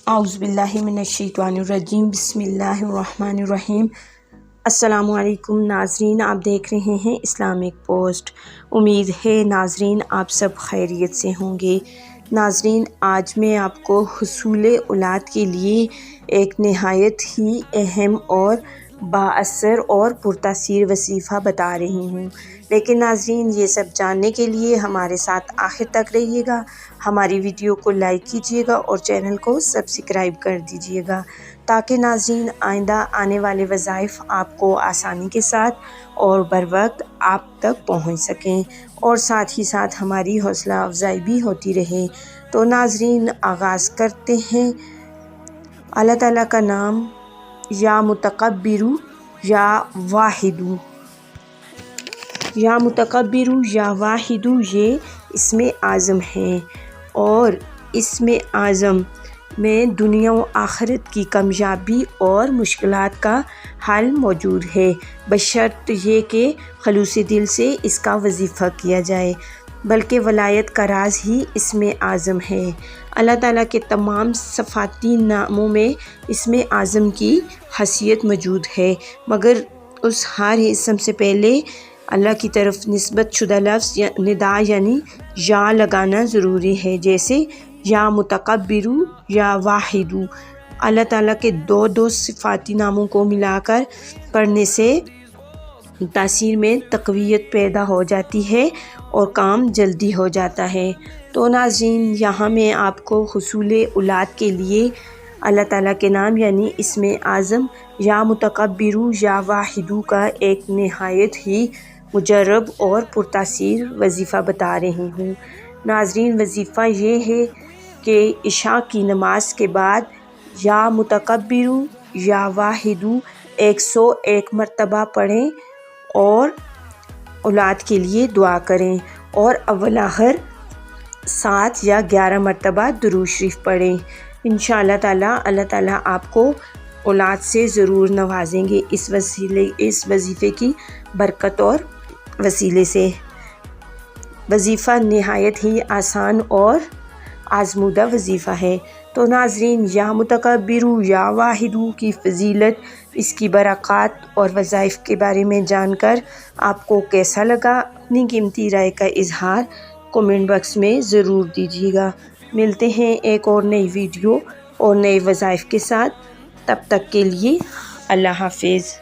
اعوذ باللہ من الشیطان الرجیم، بسم اللہ الرحمن الرحیم۔ السلام علیکم ناظرین، آپ دیکھ رہے ہیں اسلامک پوسٹ۔ امید ہے ناظرین آپ سب خیریت سے ہوں گے۔ ناظرین، آج میں آپ کو حصول اولاد کے لیے ایک نہایت ہی اہم اور بااثر اور پرتاثیر وظیفہ بتا رہی ہوں، لیکن ناظرین یہ سب جاننے کے لیے ہمارے ساتھ آخر تک رہیے گا۔ ہماری ویڈیو کو لائک کیجیے گا اور چینل کو سبسکرائب کر دیجیے گا تاکہ ناظرین آئندہ آنے والے وظائف آپ کو آسانی کے ساتھ اور بروقت آپ تک پہنچ سکیں اور ساتھ ہی ساتھ ہماری حوصلہ افزائی بھی ہوتی رہے۔ تو ناظرین آغاز کرتے ہیں۔ اللہ تعالیٰ کا نام یا متکبر یا واحد، یا متکبر یا واحد یہ اسم اعظم ہیں، اور اسم اعظم میں دنیا و آخرت کی کامیابی اور مشکلات کا حل موجود ہے، بشرط یہ کہ خلوص دل سے اس کا وظیفہ کیا جائے، بلکہ ولایت کا راز ہی اسم اعظم ہے۔ اللہ تعالیٰ کے تمام صفاتی ناموں میں اسم اعظم کی حیثیت موجود ہے، مگر اس ہر اسم سے پہلے اللہ کی طرف نسبت شدہ لفظ ندا یعنی یا لگانا ضروری ہے، جیسے یا متکبر یا واحد۔ اللہ تعالیٰ کے دو صفاتی ناموں کو ملا کر پڑھنے سے تاثیر میں تقویت پیدا ہو جاتی ہے اور کام جلدی ہو جاتا ہے۔ تو ناظرین یہاں میں آپ کو حصول اولاد کے لیے اللہ تعالیٰ کے نام یعنی اسم اعظم یا متکبر یا واحد کا ایک نہایت ہی مجرب اور پرتاثیر وظیفہ بتا رہی ہوں۔ ناظرین وظیفہ یہ ہے کہ عشاء کی نماز کے بعد یا متکبر یا واحد 101 مرتبہ پڑھیں اور اولاد کے لیے دعا کریں، اور اول آخر 7 یا 11 مرتبہ درود شریف پڑھیں۔ انشاءاللہ تعالیٰ اللہ تعالیٰ آپ کو اولاد سے ضرور نوازیں گے اس وظیفے کی برکت اور وسیلے سے۔ وظیفہ نہایت ہی آسان اور آزمودہ وظیفہ ہے۔ تو ناظرین یا متکبر یا واحد کی فضیلت، اس کی برکات اور وظائف کے بارے میں جان کر آپ کو کیسا لگا، اپنی قیمتی رائے کا اظہار کمنٹ باکس میں ضرور دیجیے گا۔ ملتے ہیں ایک اور نئی ویڈیو اور نئے وظائف کے ساتھ، تب تک کے لیے اللہ حافظ۔